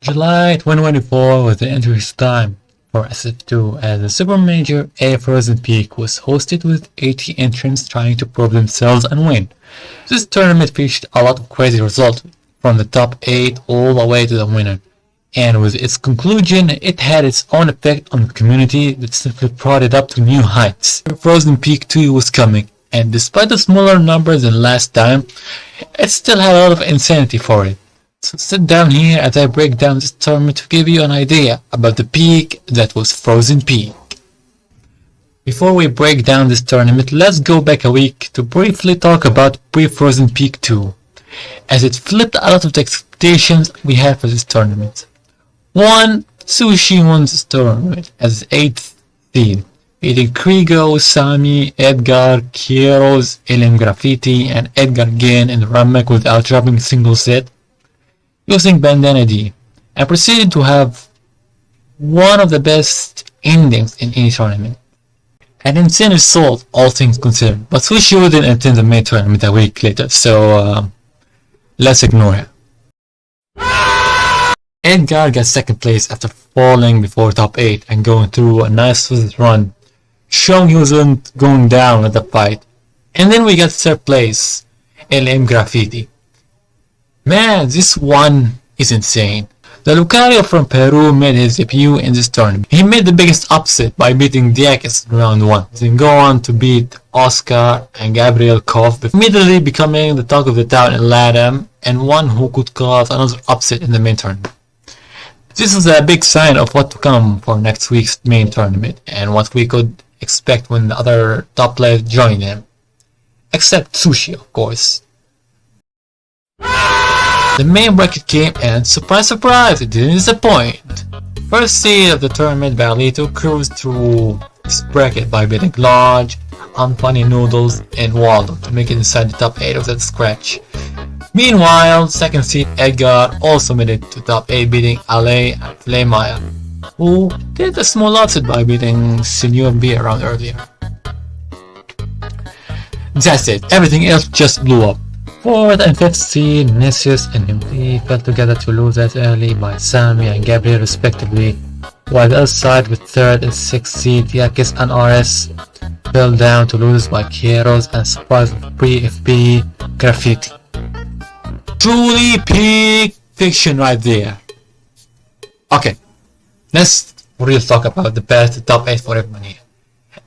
July 2024 was the entry time for SSF2 as the Super Major A Frozen Peak was hosted with 80 entrants trying to prove themselves and win. This tournament featured a lot of crazy results from the top 8 all the way to the winner, and with its conclusion it had its own effect on the community that simply brought it up to new heights. Frozen Peak 2 was coming, and despite the smaller numbers than last time, it still had a lot of insanity for it. So sit down here as I break down this tournament to give you an idea about the peak that was Frozen Peak. Before we break down this tournament, let's go back a week to briefly talk about pre-Frozen Peak 2, as it flipped a lot of the expectations we had for this tournament. 1. Sushi won this tournament as 8th seed, beating Krigo, Sami, Edgar, Kieros, LM Graffiti, and Edgar again in the Ramek without dropping a single set, using Bandana D, and proceeded to have one of the best endings in any tournament. An insane result, all things considered, but Sushi wouldn't attend the main tournament a week later, so let's ignore it. Edgar got second place after falling before top 8 and going through a nice run, showing he wasn't going down at the fight. And then we got third place, LM Graffiti. Man, this one is insane. The Lucario from Peru made his debut in this tournament. He made the biggest upset by beating Diakis in round 1, then go on to beat Oscar and Gabriel Koff, immediately becoming the talk of the town in LATAM and one who could cause another upset in the main tournament. This is a big sign of what to come for next week's main tournament and what we could expect when the other top players join them. Except Sushi, of course. The main bracket came and surprise surprise, it didn't disappoint. First seed of the tournament, Barlito cruised through this bracket by beating Lodge, Unfunny Noodles, and Waldo to make it inside the top 8 of that scratch. Meanwhile, second seed Edgar also made it to top 8 beating Ale and Flamemeyer, who did a small upset by beating Senior B around earlier. That's it, everything else just blew up. 4th and 5th seed Nicius and MT fell together to lose as early by Sami and Gabriel respectively, while the other side with 3rd and 6th seed Yakis and RS fell down to lose by Kieros and surprise pre-FP Graffiti. Truly peak fiction right there. Okay, let's really talk about the best, the top 8 for everyone here.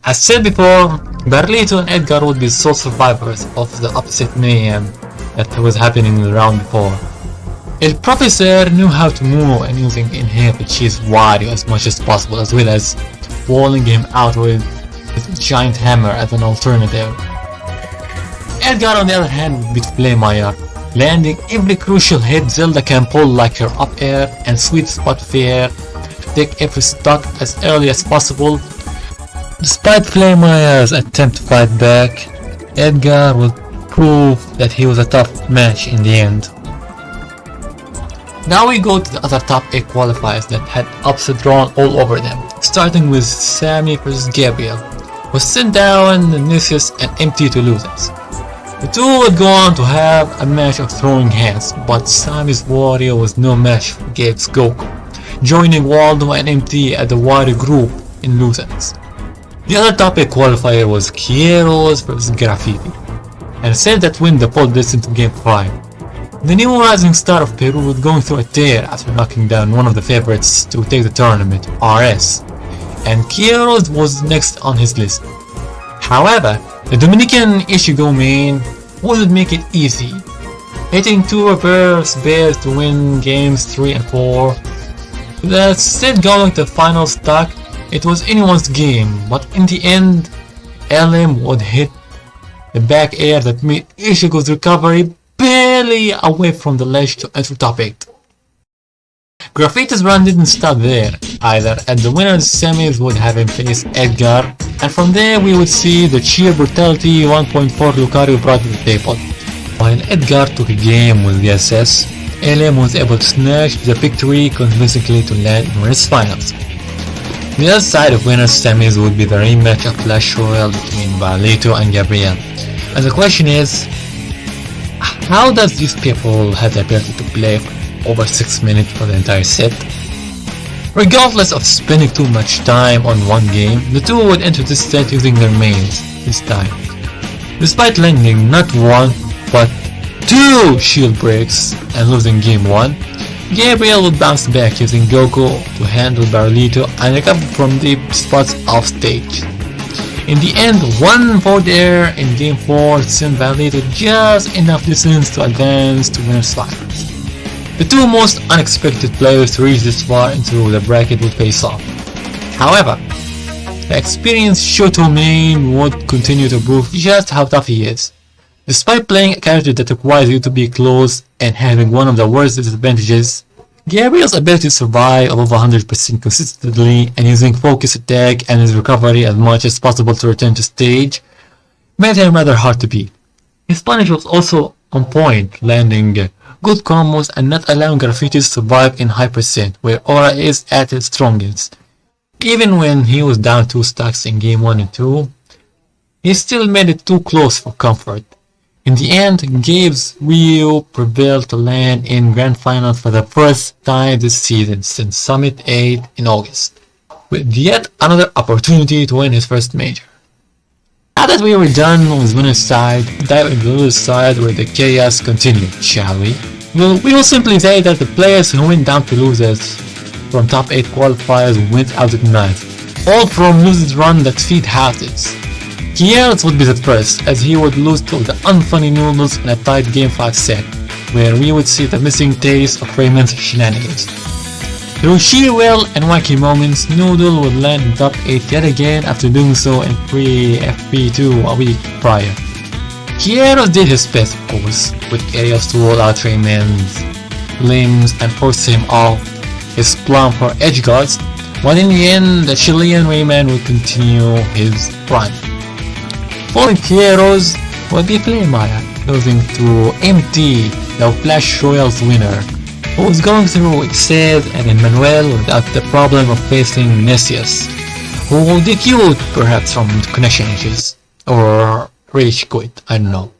As said before, Barlito and Edgar would be sole survivors of the upset mayhem that was happening in the round before. El Professor knew how to move and using Inhale to cheese Wario as much as possible, as well as walling him out with his giant hammer as an alternative. Edgar on the other hand would beat Flamemeyer, landing every crucial hit Zelda can pull like her up air and sweet spot fair to take every stock as early as possible. Despite Flamemeyer's attempt to fight back, Edgar would prove that he was a tough match in the end. Now we go to the other top 8 qualifiers that had upset drawn all over them, starting with Sami vs Gabriel, who sent down Nicius and MT to losers. The two would go on to have a match of throwing hands, but Sami's Wario was no match for Gabe's Goku, joining Waldo and MT at the Wario group in losers. The other top 8 qualifier was Kieros vs Graffiti, and said that win the poll destined to game 5. The new rising star of Peru was going through a tear after knocking down one of the favorites to take the tournament, RS, and Kieros was next on his list. However, the Dominican Ishigo main wouldn't make it easy, hitting 2 reverse bears to win games 3 and 4. Instead going to the final stack, it was anyone's game, but in the end, LM would hit the back air that made Ishigo's recovery barely away from the ledge to enter top 8. Graffiti's run didn't stop there either, and the winner's semis would have him face Edgar, and from there we would see the sheer brutality 1.4 Lucario brought to the table. While Edgar took a game with the SS, LM was able to snatch the victory convincingly to land in winners finals. The other side of winners semis would be the rematch of Clash Royale between Barlito and Gabriel. And the question is, how does these people have the ability to play over 6 minutes for the entire set. Regardless of spending too much time on one game, the two would enter this set using their mains this time. Despite landing not one, but 2 shield breaks and losing game 1, Gabriel would bounce back using Goku to handle Barlito and recover from deep spots off stage. In the end, one forward air in game 4 sent Barlito just enough distance to advance to winner's finals. The two most unexpected players to reach this far into the bracket would face off. However, the experienced Shoto main would continue to prove just how tough he is. Despite playing a character that requires you to be close and having one of the worst disadvantages, Gabriel's ability to survive above 100% consistently and using focus attack and his recovery as much as possible to return to stage made him rather hard to beat. His punish was also on point, landing good combos and not allowing Graffiti to survive in high percent, where Aura is at its strongest. Even when he was down 2 stacks in game 1 and 2, he still made it too close for comfort. In the end, Gabe's Ryu prevailed to land in Grand Finals for the first time this season since Summit 8 in August, with yet another opportunity to win his first major. Now that we were done with winner's side, dive into loser's side where the chaos continued, shall we? We will simply say that the players who went down to losers from top 8 qualifiers went out at ninth, all from losers run that feed houses. Kiel's would be the first, as he would lose to the unfunny Noodles in a tight game 5 set, where we would see the missing taste of Raymond's shenanigans. Through sheer will and wacky moments, Noodle would land in top 8 yet again after doing so in pre-FP2 a week prior. Kieros did his best, of course, with areas to roll out Raymond's limbs and force him off his plum for edge guards, while in the end, the Chilean Rayman would continue his run. Following Kieros would be Playmaya, losing to MT, the Flash Royals winner, who was going through Excel and Emmanuel without the problem of facing Nesius, who DQ'd perhaps from connection issues, or rage quit, I don't know.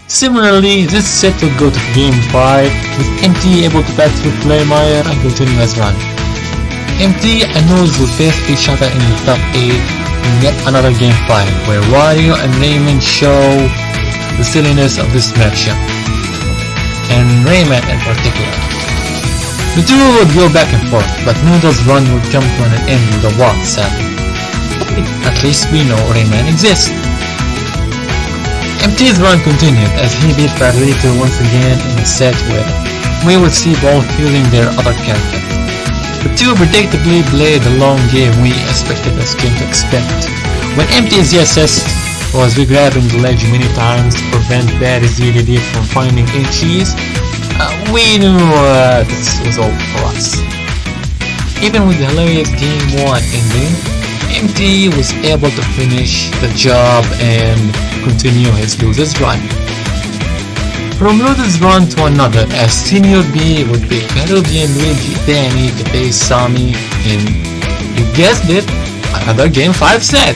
Similarly, this set would go to game 5, with MT able to pass through Playmire and continue his run. MT and Noodles would face each other in the top 8 in yet another game 5, where Wario and Rayman show the silliness of this matchup, and Rayman in particular. The two would go back and forth, but Noodles' run would come to an end with a walk, sadly. At least we know Rayman exists. MT's run continued as he beat Barlito once again in a set where we would see both using their other characters. The two predictably played the long game we expected us to expect. When MT's ZSS was regrabbing the ledge many times to prevent Barry's ZDD from finding any cheese, we knew this was all for us. Even with the hilarious game 1 ending, MT was able to finish the job and continue his loser's run. From loser's run to another, as Senior B would be Peruvian Luigi Danny to face Sami in, you guessed it, another game 5 set.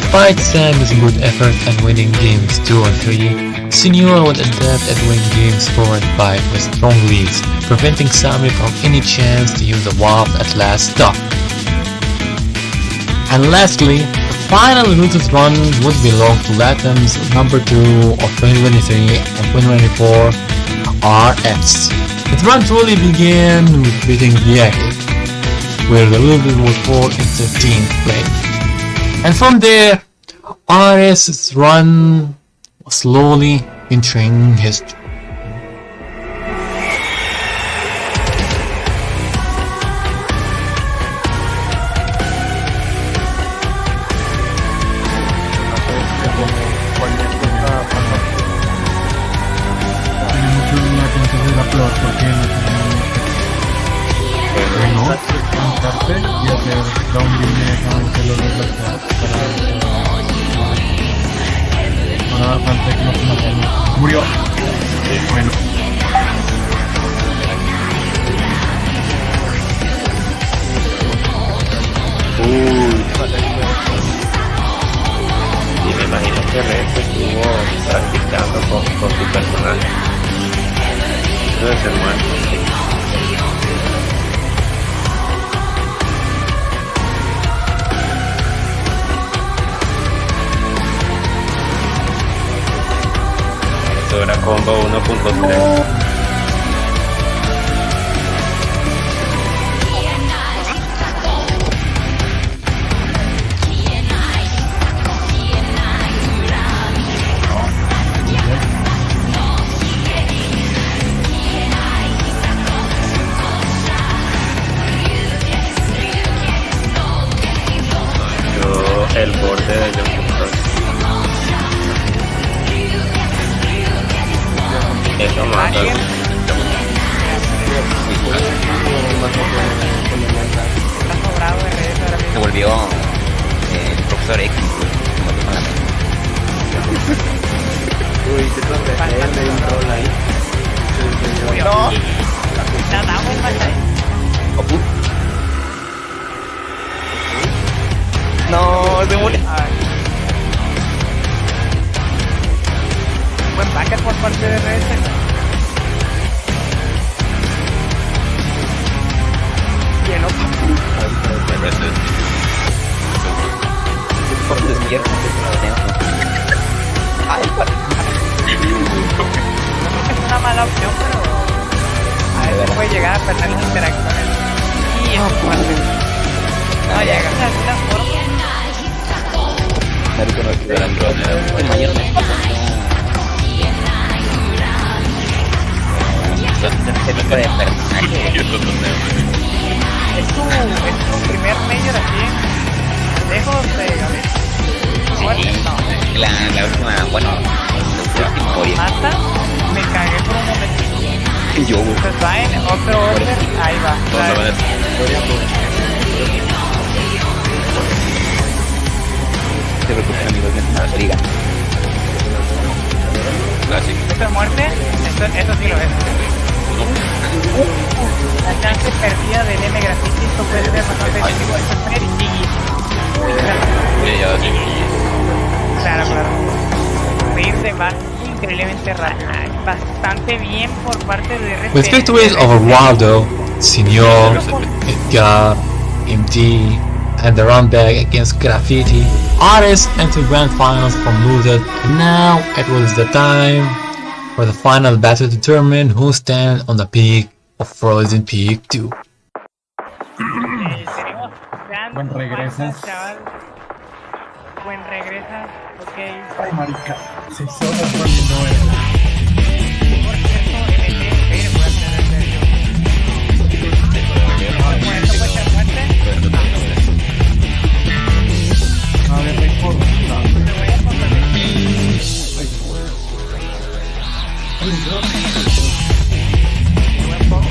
Despite Sam's good effort at winning games 2 and 3, Senior would adapt and win games 4 and 5 with strong leads, preventing Sami from any chance to use the waft at last stop. And lastly, the final loser's run would belong to Latam's number 2 of 2023 and 2024 RS. Its run truly began with beating Diaghilev, where the loser would fall in 13th place. And from there, RS's run was slowly entering history. Y hacer down para antes que nos matemos. Murió. Bueno. Y me imagino que Rex estuvo practicando con su personaje. Debe ser muerto. Esto era combo 1.3. El borde de John Cross. Eso mata. Se volvió el profesor X. Uy, te toca de un rol ahí. No. Nada, muy mal. No, se murió. Buen backer por parte de RS. Bien, Por tu izquierda. Ay, es una mala opción, pero a veces puede llegar a perder las interacciones. Y eso es fuerte. No llega. De alguna forma. el mayor este tipo de personaje. Es tu primer major así en lejos de Gabriel. Fuerte, no. La última, bueno, el último Mata, me cagué por un momentito. yo, Pues va en otro orden, ahí va. se recupera amigos de la liga. Esto es muerte, eso sí lo es. La chance perdida del M Graffiti, esto puede ser bastante difícil. Claro, claro. Pedirse va increíblemente rápido. Bastante bien por parte de RP. With victories over Waldo, Senior, Edgar, MD, and the run back against Graffiti, Ares entered grand finals from Looted, and now it was the time for the final battle to determine who stands on the peak of Frozen Peak 2. Tenemos Buen regresas. chaval. Buen regresas, ok. Ay, marica. 6 horas poniendo eso. Por cierto, LT, voy a tener el serio. Bueno, esto puede ser muerte. A ver, record. Me voy a poner. Buen poco.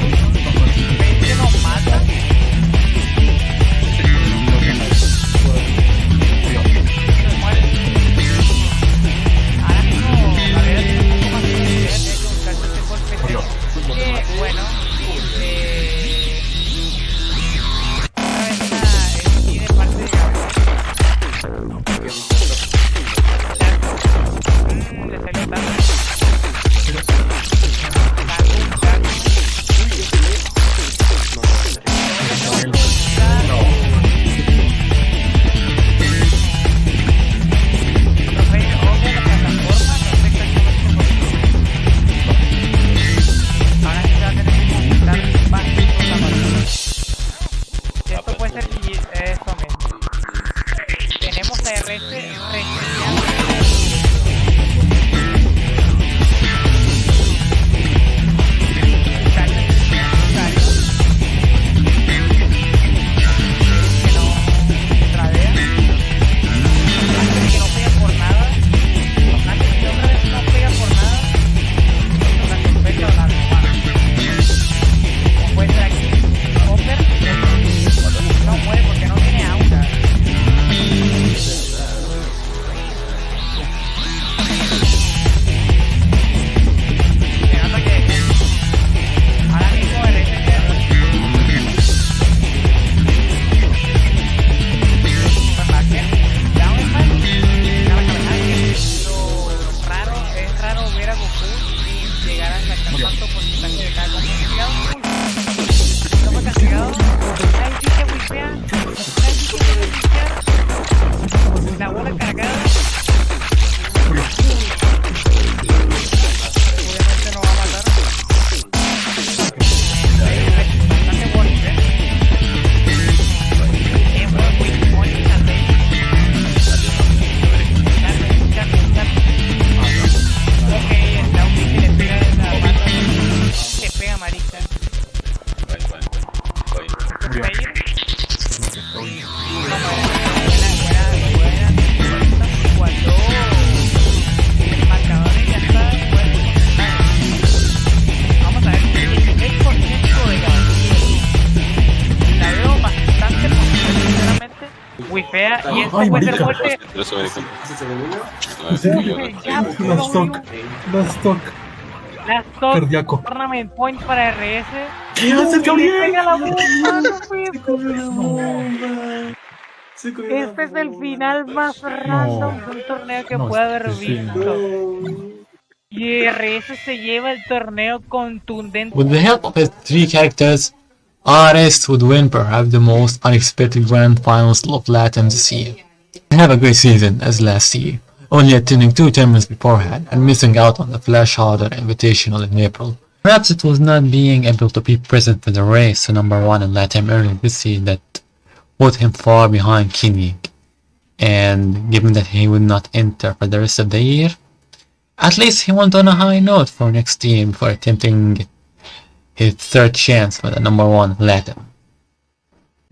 ¿Veis no mata? Muerte. Ahora mismo, a ver. muy fea y esto Ay, puede ser marica. muerte. Ya, Last stock. Last stock. Last Talk Cardíaco. Tournament Point para RS. ¿Qué hace el Y le Gabriel? pega la bomba, no puede ser. Este es el final más random de un torneo que No, pueda haber sí, visto. Y RS se lleva el torneo contundente. With the help of his 3 characters, RS would win perhaps the most unexpected grand finals of LATAM this year. They have a great season as last year, only attending 2 tournaments beforehand and missing out on the Flash Harder Invitational in April. Perhaps it was not being able to be present for the race to #1 in LATAM early this year that put him far behind Kenny, and given that he would not enter for the rest of the year, at least he went on a high note for next year before attempting his 3rd chance for the #1 LATAM.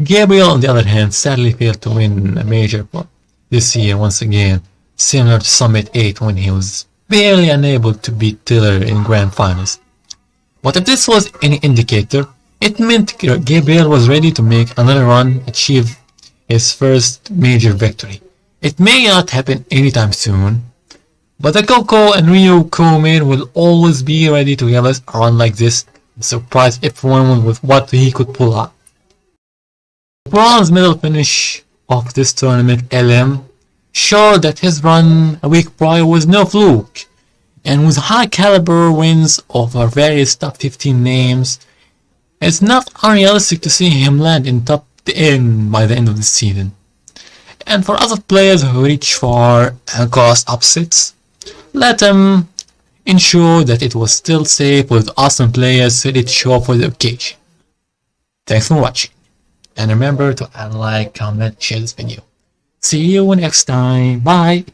Gabriel, on the other hand, sadly failed to win a major for this year once again, similar to Summit 8 when he was barely unable to beat Tiller in Grand Finals. But if this was any indicator, it meant Gabriel was ready to make another run, achieve his first major victory. It may not happen anytime soon, but the Coco and Rio co-main will always be ready to give us a run like this and surprise everyone with what he could pull out. The bronze medal finish of this tournament, LM, showed that his run a week prior was no fluke, and with high caliber wins over various top 15 names, it's not unrealistic to see him land in top 10 by the end of the season. And for other players who reach far and caused upsets, let them ensure that it was still safe with awesome players ready to show up for the occasion. Thanks for watching, and remember to like, comment, share this video. See you next time, bye!